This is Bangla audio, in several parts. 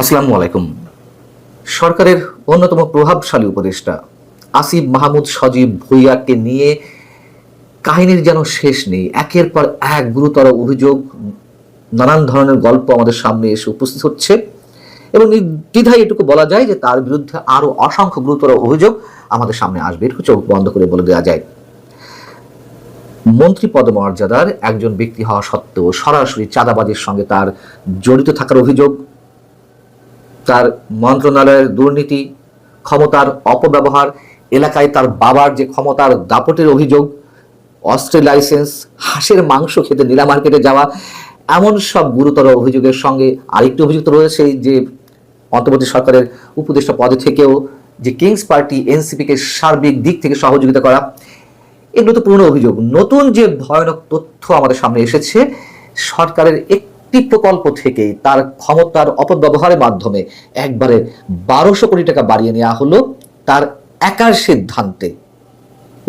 আসসালামু আলাইকুম। সরকারের অন্যতম প্রভাবশালী উপদেষ্টা আসিফ মাহমুদ সজীব ভুঁইয়াকে নিয়ে কাহিনীর যেন শেষ নেই। একের পর এক গুরুতর অভিযোগ, নানান ধরনের গল্প আমাদের সামনে এসে উপস্থিত হচ্ছে এবং নির্দ্বিধায় এটুকু বলা যায় যে তার বিরুদ্ধে আরো অসংখ্য গুরুতর অভিযোগ আমাদের সামনে আসবে। এটুকু চোখ বন্ধ করে বলে দেওয়া যায়। মন্ত্রী পদমর্যাদার একজন ব্যক্তি হওয়া সত্ত্বেও সরাসরি চাঁদাবাজির সঙ্গে তার জড়িত থাকার অভিযোগ, তার মন্ত্রণালয়ের দুর্নীতি, ক্ষমতার অপব্যবহার, এলাকায় তার বাবার যে ক্ষমতার দাপটের অভিযোগ, অস্ত্রের লাইসেন্স, হাঁসের মাংস খেতে নীলা মার্কেটে যাওয়া, এমন সব গুরুতর অভিযোগের সঙ্গে আরেকটি অভিযোগ তো রয়েছে যে অন্তর্বর্তী সরকারের উপদেষ্টা পদে থেকেও যে কিংস পার্টি এনসিপিকে সার্বিক দিক থেকে সহযোগিতা করা। এগুলো তো পুরনো অভিযোগ। নতুন যে ভয়ানক তথ্য আমাদের সামনে এসেছে, সরকারের একটি প্রকল্প থেকেই তার ক্ষমতার অপব্যবহারের মাধ্যমে একবারে 1200 কোটি টাকা বাড়িয়ে নেওয়া হলো তার একার সিদ্ধান্তে।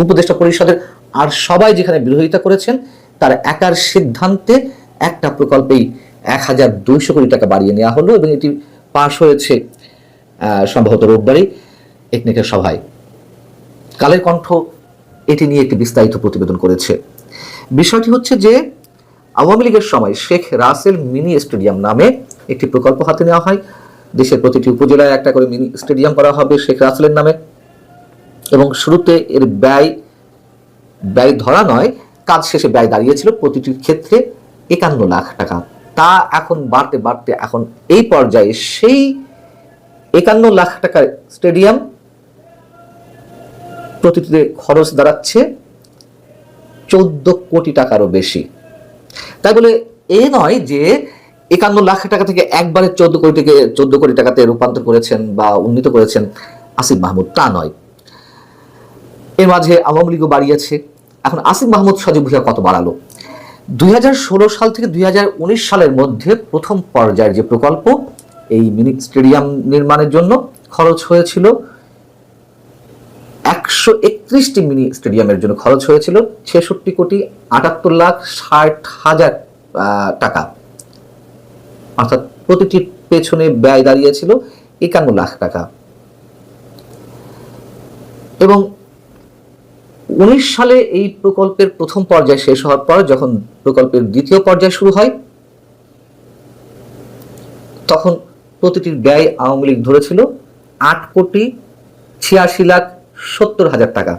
উপদেষ্টা পরিষদের আর সবাই যেখানে বিরোধিতা করেছেন, তার একার সিদ্ধান্তে একটা প্রকল্পেই 1200 কোটি টাকা বাড়িয়ে নেওয়া হলো এবং এটি পাশ হয়েছে সম্ভবত রোববারই একনেকের সভায়। কালের কণ্ঠ এটি নিয়ে একটি বিস্তারিত প্রতিবেদন করেছে। বিষয়টি হচ্ছে যে আওয়ামী লীগের সময় শেখ রাসেল মিনি স্টেডিয়াম নামে একটি প্রকল্প হাতে নেওয়া হয়। দেশের প্রতিটি উপজেলায় একটা করে মিনি স্টেডিয়াম করা হবে শেখ রাসেলের নামে এবং শুরুতে এর ব্যয় ধরা নয়, কাজ শেষে ব্যয় দাঁড়িয়েছিল প্রতিটির ক্ষেত্রে 51 লাখ টাকা। তা এখন বাড়তে বাড়তে এখন এই পর্যায়ে সেই 51 লাখ টাকার স্টেডিয়াম প্রতিটিতে খরচ দাঁড়াচ্ছে 14 কোটি টাকারও বেশি। তাই বলে এ নয় যে 51 লাখ টাকা থেকে একবারে 14 কোটি টাকাতে রূপান্তর করেছেন বা উন্নীত করেছেন আসিফ মাহমুদ, তা নয়। এর মাঝে আওয়ামী লীগও বাড়িয়েছে। এখন আসিফ মাহমুদ সজীব ভুঁইয়া কত বাড়ালো? 2016 সাল থেকে 2019 সালের মধ্যে প্রথম পর্যায়ের যে প্রকল্প, এই মিনি স্টেডিয়াম নির্মাণের জন্য খরচ হয়েছিল 131টি মিনি স্টেডিয়ামের জন্য খরচ হয়েছিল 66,78,60,000 টাকা। অর্থাৎ প্রতিটির পেছনে ব্যয় দাঁড়িয়েছিল 51 লাখ টাকা। এবং 19 সালে এই প্রকল্পের প্রথম পর্যায় শেষ হওয়ার পর যখন প্রকল্পের দ্বিতীয় পর্যায় শুরু হয়, তখন প্রতিটির ব্যয় আওয়ামী লীগ ধরেছিল 8,86,70,000 টাকা।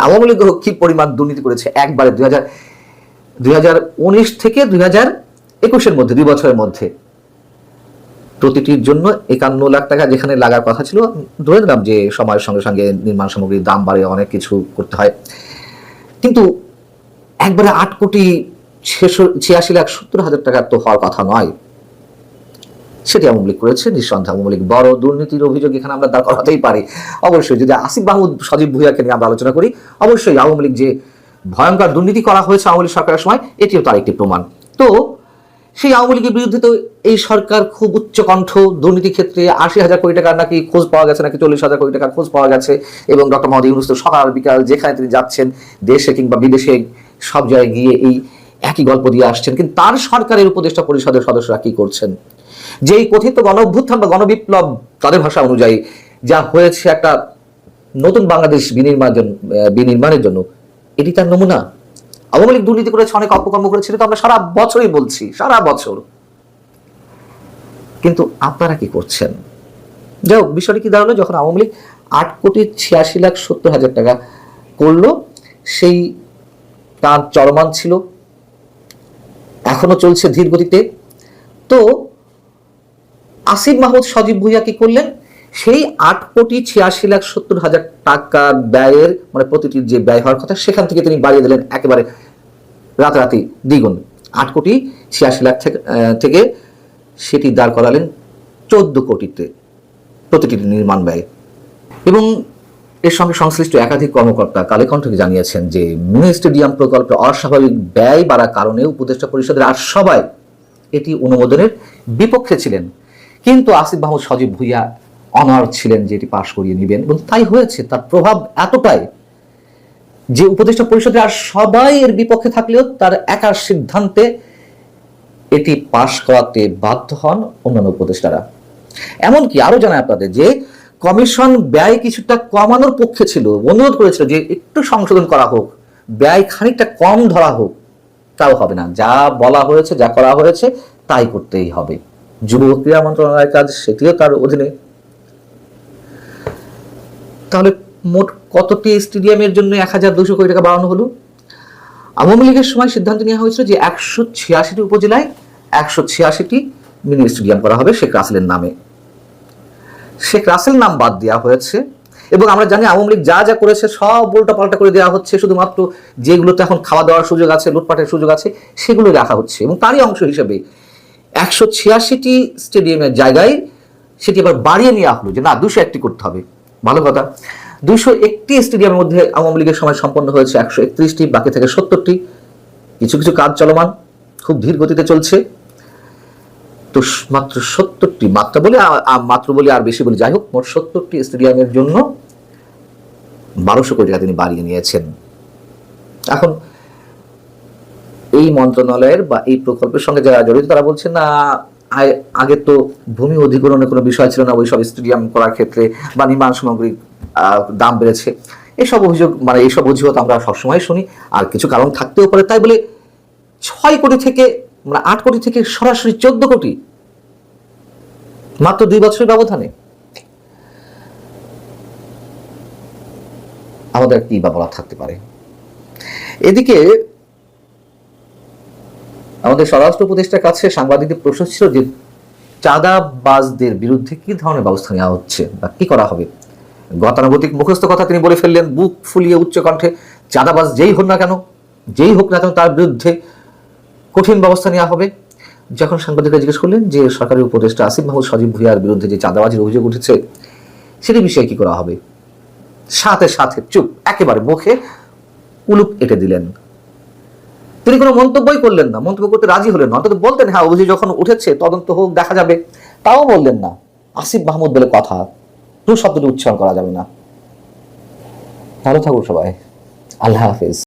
আওয়ামী লীগ কি পরিমাণ দুর্নীতি করেছে একবারে 2019 থেকে 2021-এর মধ্যে 2 বছরের মধ্যে প্রতিটির জন্য 51 লাখ টাকা যেখানে লাগার কথা ছিল, ধরে নিলাম যে সময়ের সঙ্গে সঙ্গে নির্মাণ সামগ্রীর দাম বাড়ে, অনেক কিছু করতে হয়, কিন্তু একবারে 8,86,70,000 টাকা তো হওয়ার কথা নয়। সেটি আওয়ামী লীগ করেছে। নিঃসন্দেহে আওয়ামী লীগ বড় দুর্নীতির অভিযোগ এখানে আমরা দাঁড় করাতেই পারি। অবশ্যই যদি আসিফ মাহমুদ সজীব ভুঁইয়াকে নিয়ে আমরা আলোচনা করি, অবশ্যই আওয়ামী লীগ যে ভয়ঙ্কর দুর্নীতি করা হয়েছে আওয়ামী লীগ সরকারের সময়, এটিও তার একটি প্রমাণ। তো সেই আওয়ামী লীগের বিরুদ্ধে তো এই সরকার খুব উচ্চকণ্ঠ, দুর্নীতি ক্ষেত্রে 80,000 কোটি টাকার নাকি খোঁজ পাওয়া গেছে, নাকি 40,000 কোটি টাকার খোঁজ পাওয়া গেছে এবং ডক্টর মোহাম্মদ ইউনূস তো সকাল বিকাল যেখানে তিনি যাচ্ছেন, দেশে কিংবা বিদেশে সব জায়গায় গিয়ে এই একই গল্প দিয়ে আসছেন। কিন্তু তার সরকারের উপদেষ্টা পরিষদের সদস্যরা কি করছেন? যেই কথিত গণ অভ্যুত্থান বা গণবিপ্লব, তাদের ভাষা অনুযায়ী যা হয়েছে একটা নতুন বাংলাদেশ বিনির্মাণের জন্য, এটি তার নমুনা। আওয়ামী লীগ দুর্নীতি করেছে, অনেক অপকর্ম করেছিল, তো আমরা সারা বছরই বলছি, সারা বছর। কিন্তু আপনারা কি করছেন? যাই হোক, বিষয়টি কি দাঁড়ালো, যখন আওয়ামী লীগ 8,86,70,000 টাকা করলো, সেই তার চলমান ছিল, এখনো চলছে ধীর গতিতে। তো আসিফ মাহমুদ সজীব ভুঁইয়া কি করলেন? সেই 8,86,70,000 টাকার ব্যয়ের মানে প্রতিটির যে ব্যয় হওয়ার কথা, সেখান থেকে তিনি বাড়িয়ে দিলেন একেবারে রাতারাতি দ্বিগুণ। 8,86,00,000 থেকে সেটি দাঁড় করালেন 14 কোটিতে প্রতিটি নির্মাণ ব্যয়। এবং এর সঙ্গে সংশ্লিষ্ট একাধিক কর্মকর্তা কালে কণ্ঠকে জানিয়েছেন যে মিনি স্টেডিয়াম প্রকল্পে অস্বাভাবিক ব্যয় বাড়ার কারণে উপদেষ্টা পরিষদের আর সবাই এটি অনুমোদনের বিপক্ষে ছিলেন। কিন্তু আসিফ মাহমুদ সজীব ভুঁইয়া অনার ছিলেন যে এটি পাশ করিয়ে নেবেন, এবং তাই হয়েছে। তার প্রভাব এতটাই যে উপদেষ্টা পরিষদের আর সবাই এর বিপক্ষে থাকলেও তার একার সিদ্ধান্তে এটি পাশ করাতে বাধ্য হন অন্যান্য উপদেষ্টারা। এমনকি আরো জানাই আপনাদের যে কমিশন ব্যয় কিছুটা কমানোর পক্ষে ছিল, অনুরোধ করেছিল যে একটু সংশোধন করা হোক, ব্যয় খানিকটা কম ধরা হোক। তাও হবে না, যা বলা হয়েছে, যা করা হয়েছে তাই করতেই হবে। যুব ক্রীড়া মন্ত্রণালয়ের কাজ, সেটিও তার অধীনে। তাহলে মোট কতটি স্টেডিয়ামের জন্য 1200 কোটি টাকা বাড়ানো হলো? আওয়ামী লীগের সময় সিদ্ধান্ত নেওয়া হয়েছিল যে 186টি উপজেলায় 186টি মিনি স্টেডিয়াম করা হবে শেখ রাসেলের নামে। শেখ রাসেল নাম বাদ দেওয়া হয়েছে এবং আমরা জানি আওয়ামী লীগ যা যা করেছে সব উল্টা পাল্টা করে দেওয়া হচ্ছে। শুধুমাত্র যেগুলোতে এখন খাওয়া দাওয়ার সুযোগ আছে, লুটপাটের সুযোগ আছে, সেগুলো রাখা হচ্ছে এবং তারই অংশ হিসেবে 186টি স্টেডিয়ামের জায়গায় সেটি আবার বাড়িয়ে নেওয়া হলো যে না 201টি করতে হবে। ভালো কথা, 201টি স্টেডিয়ামের মধ্যে আওয়ামী লীগের সময় সম্পন্ন হয়েছে 131টি, বাকি থেকে 70টি। কিছু কিছু কাজ চলমান, খুব ধীর গতিতে চলছে। তো মাত্র 70টি, মাত্র বলে আর বেশি বলে, যাই হোক, মোট 70টি স্টেডিয়ামের জন্য 1200 কোটি টাকা তিনি বাড়িয়ে নিয়েছেন। এখন এই মন্ত্রণালয়ের বা এই প্রকল্পের সঙ্গে যারা জড়িত তারা বলছেন না, আগে তো ভূমি অধিগ্রহণের কোনো বিষয় ছিল না ওই সব স্টেডিয়াম করার ক্ষেত্রে, বা নির্মাণ সামগ্রীর দাম বেড়েছে, এসব অভিযোগ, এইসব অভিযোগ আমরা সবসময় শুনি। আর কিছু কারণ থাকতেও পারে, তাই বলে 6 কোটি থেকে 8 কোটি থেকে সরাসরি 14 কোটি মাত্র 2 বছরের ব্যবধানে, আমাদের কি বা বলা থাকতে পারে? এদিকে আমাদের স্বরাষ্ট্র উপদেষ্টার কাছে সাংবাদিকদের প্রশ্ন ছিল যে চাঁদাবাজদের বিরুদ্ধে কি ধরনের ব্যবস্থা নেওয়া হচ্ছে বা কি করা হবে। গতানুগতিক মুখস্থ কথা তিনি বলে ফেললেন বুক ফুলিয়ে উচ্চ কণ্ঠে, চাঁদাবাজ যেই হোক না কেন তার বিরুদ্ধে কঠিন ব্যবস্থা নেওয়া হবে। যখন সাংবাদিকরা জিজ্ঞেস করলেন যে সরকারি উপদেষ্টা আসিফ মাহমুদ সজীব ভুঁইয়ার বিরুদ্ধে যে চাঁদাবাজির অভিযোগ উঠেছে সেটি বিষয়ে কি করা হবে, সাথে সাথে চুপ, একেবারে মুখে উলুপ এঁটে দিলেন। তিনি কোনো মন্তব্যই করলেন না, মন্তব্য করতে রাজি হলেন না। অন্তত বলতেন হ্যাঁ অভিযোগ যখন উঠেছে তদন্ত হোক, দেখা যাবে, তাও বললেন না। আসিফ মাহমুদ বলে কথা, শব্দটি উচ্চারণ করা যাবে না। ভালো থাকুন সবাই, আল্লাহ হাফেজ।